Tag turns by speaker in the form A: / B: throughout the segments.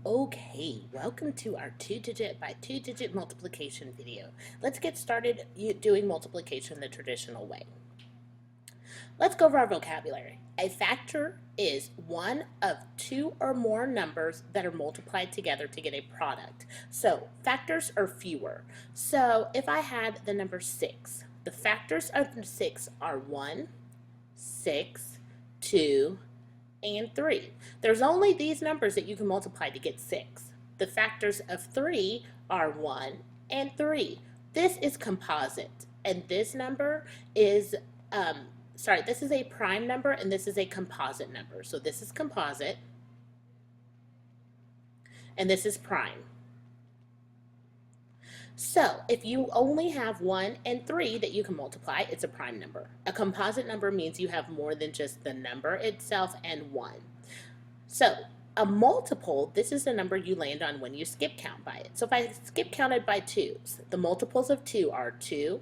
A: Okay, welcome to our 2-digit by 2-digit multiplication video. Let's get started doing multiplication the traditional way. Let's go over our vocabulary. A factor is one of two or more numbers that are multiplied together to get a product. So factors are fewer. So if I had the number 6, the factors of 6 are 1, 6, 2, and 3. There's only these numbers that you can multiply to get 6. The factors of 3 are 1 and 3. This is composite, and this number is, this is a prime number, and this is a composite number. So this is composite, and this is prime. So if you only have 1 and 3 that you can multiply, it's a prime number. A composite number means you have more than just the number itself and 1. So a multiple, this is the number you land on when you skip count by it. So if I skip counted by 2's, the multiples of 2 are 2,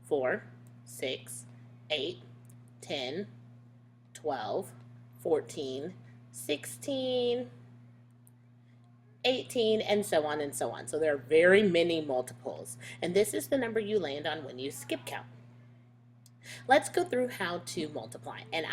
A: 4, 6, 8, 10, 12, 14, 16, 18, and so on and so on. So there are very many multiples, and this is the number you land on when you skip count. Let's go through how to multiply, and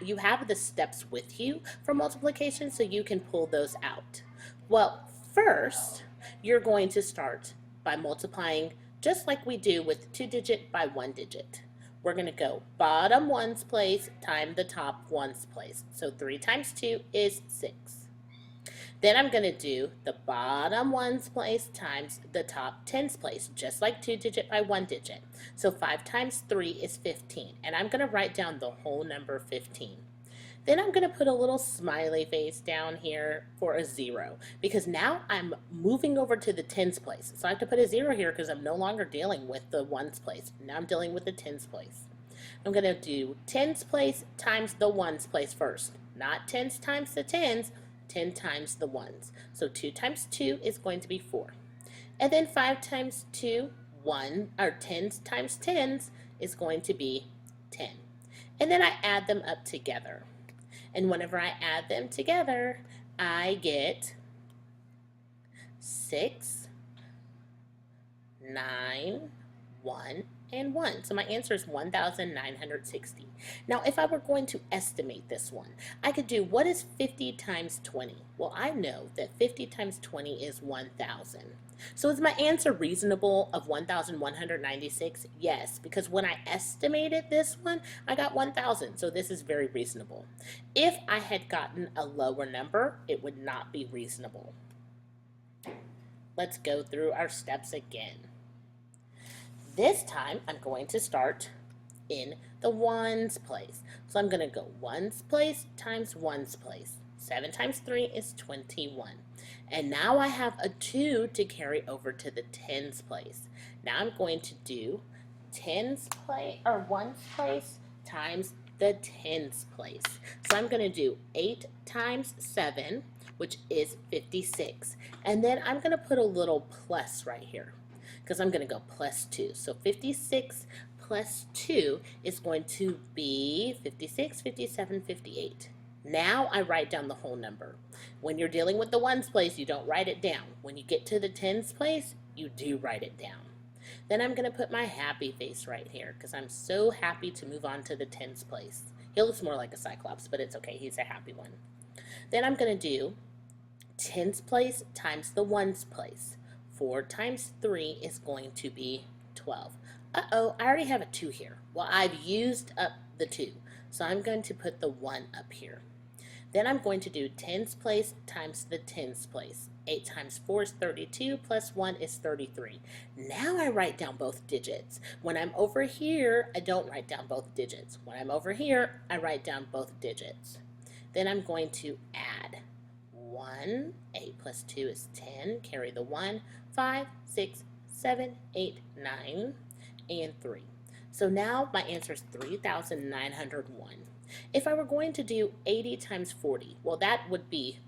A: you have the steps with you for multiplication so you can pull those out. Well, first, you're going to start by multiplying just like we do with 2-digit by 1-digit. We're going to go bottom ones place times the top ones place. So 3 times 2 is 6. Then I'm going to do the bottom ones place times the top tens place, just like 2-digit by 1-digit. So 5 times 3 is 15, and I'm going to write down the whole number 15. Then I'm going to put a little smiley face down here for a 0, because now I'm moving over to the tens place. So I have to put a 0 here because I'm no longer dealing with the ones place. Now I'm dealing with the tens place. I'm going to do tens place times the ones place first, not tens times the tens, 10 times the ones. So 2 times 2 is going to be 4. And then 5 times 2, 10 times 10s is going to be 10. And then I add them up together. And whenever I add them together, I get 6, 9, 1, and 1. So my answer is 1,960. Now, if I were going to estimate this one, I could do, what is 50 times 20? Well, I know that 50 times 20 is 1,000. So is my answer reasonable of 1,196? Yes, because when I estimated this one, I got 1,000. So this is very reasonable. If I had gotten a lower number, it would not be reasonable. Let's go through our steps again. This time, I'm going to start in the ones place. So I'm going to go ones place times ones place. 7 times 3 is 21. And now I have a 2 to carry over to the tens place. Now I'm going to do tens place, or ones place times the tens place. So I'm going to do 8 times 7, which is 56. And then I'm going to put a little plus right here, because I'm going to go plus 2. So 56 plus 2 is going to be 56, 57, 58. Now I write down the whole number. When you're dealing with the ones place, you don't write it down. When you get to the tens place, you do write it down. Then I'm going to put my happy face right here, because I'm so happy to move on to the tens place. He looks more like a cyclops, but it's okay. He's a happy one. Then I'm going to do tens place times the ones place. 4 times 3 is going to be 12. Uh-oh, I already have a 2 here. Well, I've used up the 2, so I'm going to put the 1 up here. Then I'm going to do tens place times the tens place. 8 times 4 is 32, plus 1 is 33. Now I write down both digits. When I'm over here, I don't write down both digits. When I'm over here, I write down both digits. Then I'm going to add 1, 8 plus 2 is 10, carry the 1, 5, 6, 7, 8, 9, and 3. So now my answer is 3,901. If I were going to do 80 times 40, well, that would be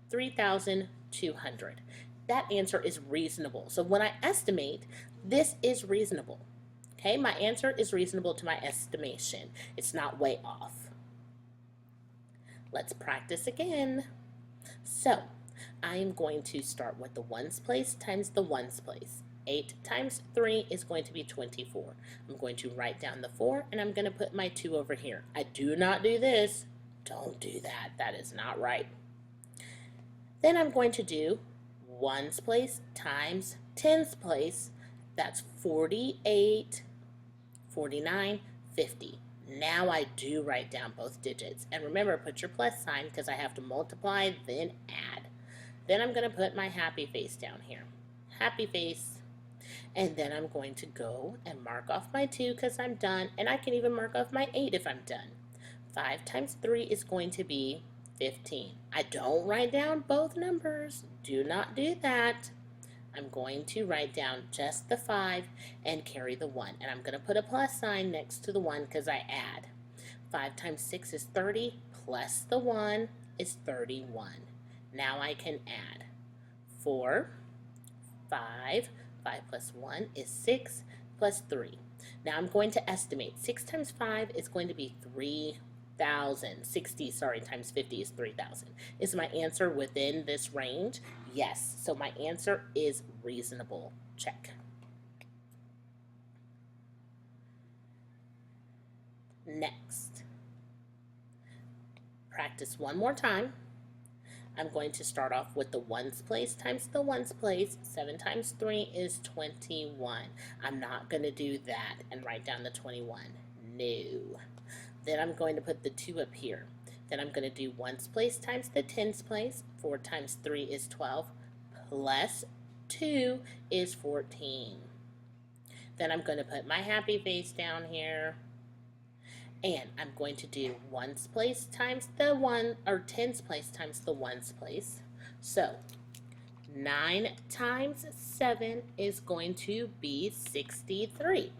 A: 3,200. That answer is reasonable. So when I estimate, this is reasonable. Okay, my answer is reasonable to my estimation. It's not way off. Let's practice again. So I am going to start with the ones place times the ones place. 8 times 3 is going to be 24. I'm going to write down the 4 and I'm going to put my 2 over here. I do not do this. Don't do that. That is not right. Then I'm going to do ones place times tens place. That's 48, 49, 50. Now I do write down both digits. And remember, put your plus sign because I have to multiply, then add. Then I'm going to put my happy face down here. Happy face. And then I'm going to go and mark off my 2 because I'm done. And I can even mark off my 8 if I'm done. 5 times 3 is going to be 15. I don't write down both numbers. Do not do that. I'm going to write down just the 5 and carry the 1. And I'm going to put a plus sign next to the 1 because I add. 5 times 6 is 30 plus the 1 is 31. Now I can add 4, 5, 5 plus 1 is 6 plus 3. Now I'm going to estimate. 6 times 5 is going to be 3,000. 60, sorry, times 50 is 3,000. Is my answer within this range? Yes. So my answer is reasonable. Check. Next, practice one more time. I'm going to start off with the ones place times the ones place. 7 times 3 is 21. I'm not going to do that and write down the 21. No. Then I'm going to put the 2 up here. Then I'm going to do ones place times the tens place. 4 times 3 is 12 plus 2 is 14. Then I'm going to put my happy face down here. And I'm going to do ones place times the 1, or tens place times the ones place. So 9 times 7 is going to be 63.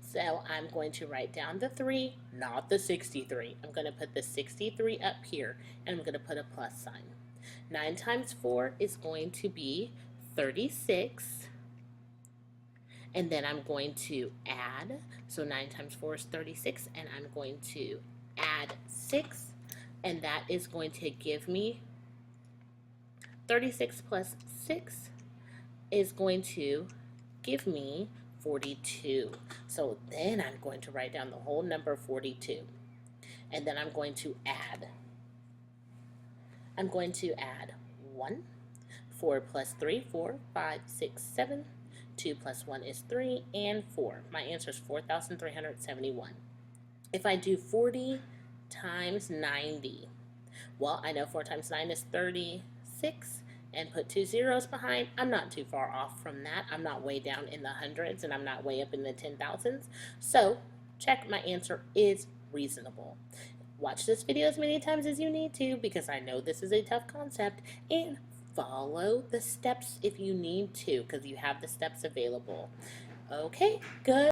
A: So I'm going to write down the 3, not the 63. I'm going to put the 63 up here, and I'm going to put a plus sign. 9 times 4 is going to be 36. And then I'm going to add, so 9 times 4 is 36, and I'm going to add 6, and that is going to give me 36 plus 6 is going to give me 42. So then I'm going to write down the whole number 42, and then I'm going to add. I'm going to add 1, 4 plus 3, 4, 5, 6, 7, 2 plus 1 is 3, and 4. My answer is 4,371. If I do 40 times 90, well, I know 4 times 9 is 36, and put 2 zeros behind. I'm not too far off from that. I'm not way down in the hundreds, and I'm not way up in the 10,000s. So, check, my answer is reasonable. Watch this video as many times as you need to, because I know this is a tough concept, and follow the steps if you need to, because you have the steps available. Okay, good.